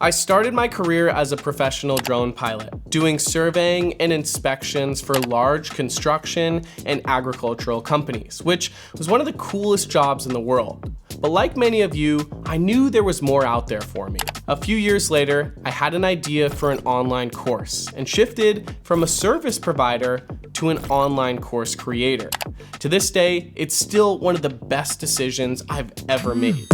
I started my career as a professional drone pilot, doing surveying and inspections for large construction and agricultural companies, which was one of the coolest jobs in the world. But like many of you, I knew there was more out there for me. A few years later, I had an idea for an online course and shifted from a service provider to an online course creator. To this day, it's still one of the best decisions I've ever made.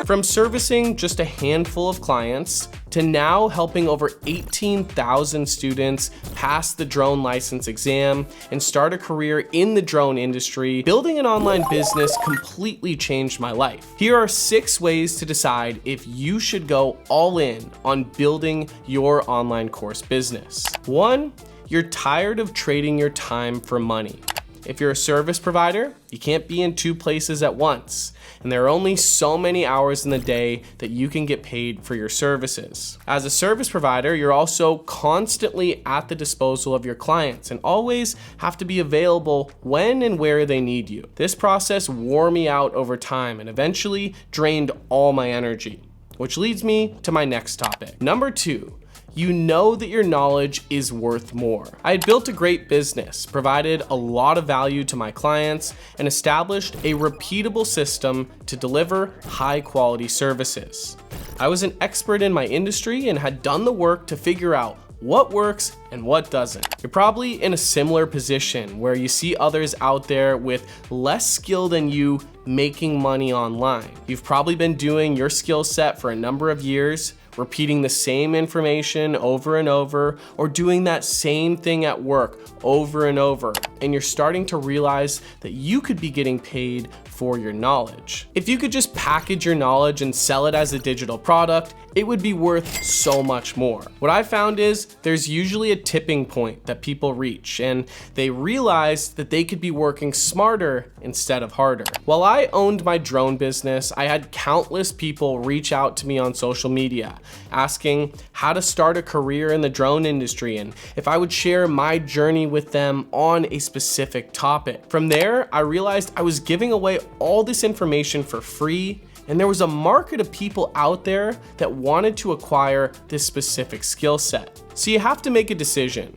From servicing just a handful of clients to now helping over 18,000 students pass the drone license exam and start a career in the drone industry, building an online business completely changed my life. Here are 6 ways to decide if you should go all in on building your online course business. 1, you're tired of trading your time for money. If you're a service provider, you can't be in 2 places at once, and there are only so many hours in the day that you can get paid for your services. As a service provider, you're also constantly at the disposal of your clients and always have to be available when and where they need you. This process wore me out over time and eventually drained all my energy, which leads me to my next topic. Number 2. You know that your knowledge is worth more. I had built a great business, provided a lot of value to my clients, and established a repeatable system to deliver high quality services. I was an expert in my industry and had done the work to figure out what works and what doesn't. You're probably in a similar position where you see others out there with less skill than you making money online. You've probably been doing your skill set for a number of years, repeating the same information over and over, or doing that same thing at work over and over, and you're starting to realize that you could be getting paid for your knowledge. If you could just package your knowledge and sell it as a digital product, it would be worth so much more. What I found is there's usually a tipping point that people reach, and they realize that they could be working smarter instead of harder. While I owned my drone business, I had countless people reach out to me on social media asking how to start a career in the drone industry and if I would share my journey with them on a specific topic. From there, I realized I was giving away all this information for free, and there was a market of people out there that wanted to acquire this specific skill set. So you have to make a decision.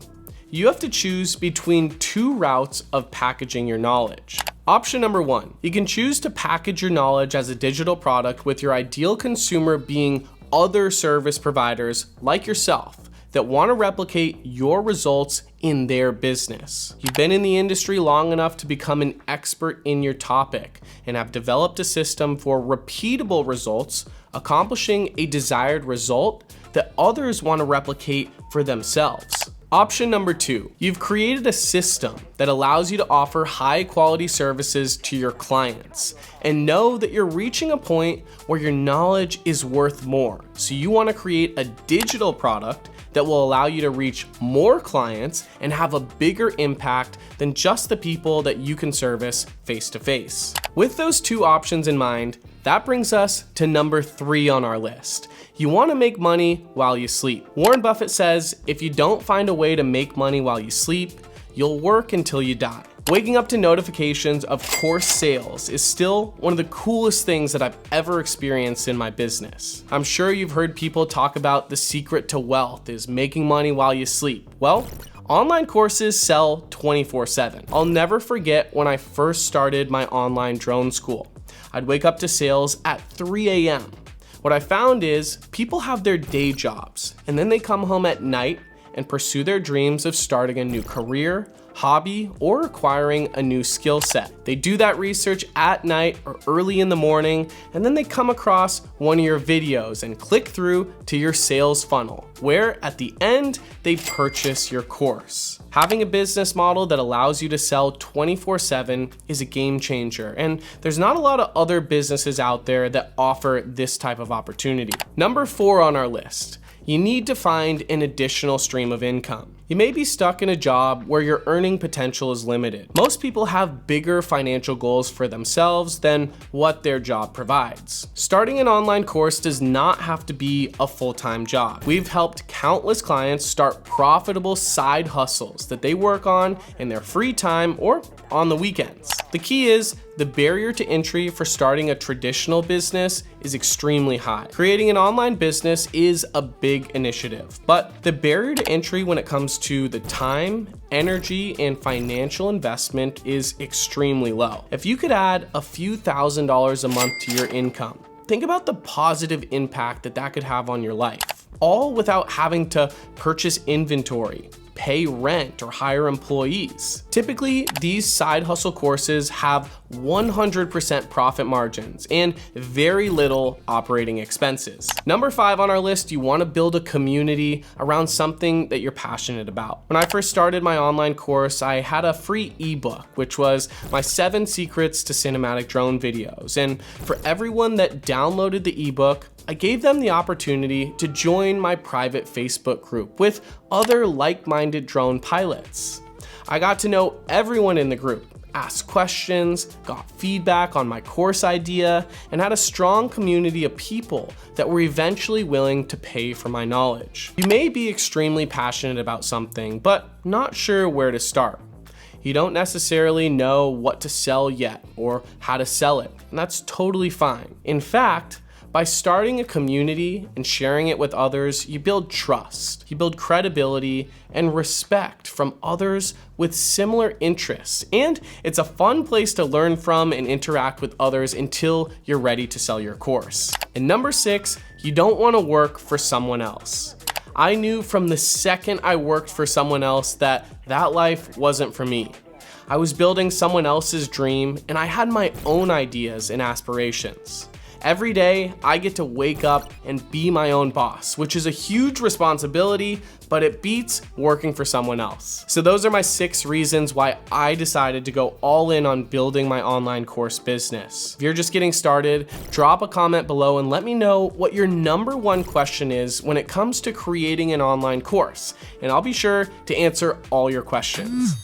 You have to choose between 2 routes of packaging your knowledge. Option number 1, you can choose to package your knowledge as a digital product with your ideal consumer being other service providers like yourself that want to replicate your results in their business. You've been in the industry long enough to become an expert in your topic and have developed a system for repeatable results, accomplishing a desired result that others want to replicate for themselves. Option number 2, you've created a system that allows you to offer high quality services to your clients and know that you're reaching a point where your knowledge is worth more. So you want to create a digital product that will allow you to reach more clients and have a bigger impact than just the people that you can service face to face. With those 2 options in mind, that brings us to number 3 on our list. You want to make money while you sleep. Warren Buffett says, if you don't find a way to make money while you sleep, you'll work until you die. Waking up to notifications of course sales is still one of the coolest things that I've ever experienced in my business. I'm sure you've heard people talk about the secret to wealth is making money while you sleep. Well, online courses sell 24/7. I'll never forget when I first started my online drone school. I'd wake up to sales at 3 a.m. What I found is people have their day jobs and then they come home at night and pursue their dreams of starting a new career, hobby, or acquiring a new skill set. They do that research at night or early in the morning, and then they come across one of your videos and click through to your sales funnel, where at the end, they purchase your course. Having a business model that allows you to sell 24/7 is a game changer, and there's not a lot of other businesses out there that offer this type of opportunity. Number 4 on our list, you need to find an additional stream of income. You may be stuck in a job where your earning potential is limited. Most people have bigger financial goals for themselves than what their job provides. Starting an online course does not have to be a full-time job. We've helped countless clients start profitable side hustles that they work on in their free time or on the weekends. The key is the barrier to entry for starting a traditional business is extremely high. Creating an online business is a big initiative, but the barrier to entry when it comes to the time, energy, and financial investment is extremely low. If you could add a few $1,000s a month to your income, think about the positive impact that could have on your life, all without having to purchase inventory, pay rent, or hire employees. Typically, these side hustle courses have 100% profit margins and very little operating expenses. Number 5 on our list, you want to build a community around something that you're passionate about. When I first started my online course, I had a free ebook, which was my 7 secrets to cinematic drone videos. And for everyone that downloaded the ebook, I gave them the opportunity to join my private Facebook group with other like-minded drone pilots. I got to know everyone in the group, asked questions, got feedback on my course idea, and had a strong community of people that were eventually willing to pay for my knowledge. You may be extremely passionate about something, but not sure where to start. You don't necessarily know what to sell yet or how to sell it, and that's totally fine. In fact, by starting a community and sharing it with others, you build trust, you build credibility and respect from others with similar interests. And it's a fun place to learn from and interact with others until you're ready to sell your course. And number 6, you don't want to work for someone else. I knew from the second I worked for someone else that life wasn't for me. I was building someone else's dream and I had my own ideas and aspirations. Every day, I get to wake up and be my own boss, which is a huge responsibility, but it beats working for someone else. So those are my 6 reasons why I decided to go all in on building my online course business. If you're just getting started, drop a comment below and let me know what your number 1 question is when it comes to creating an online course, and I'll be sure to answer all your questions.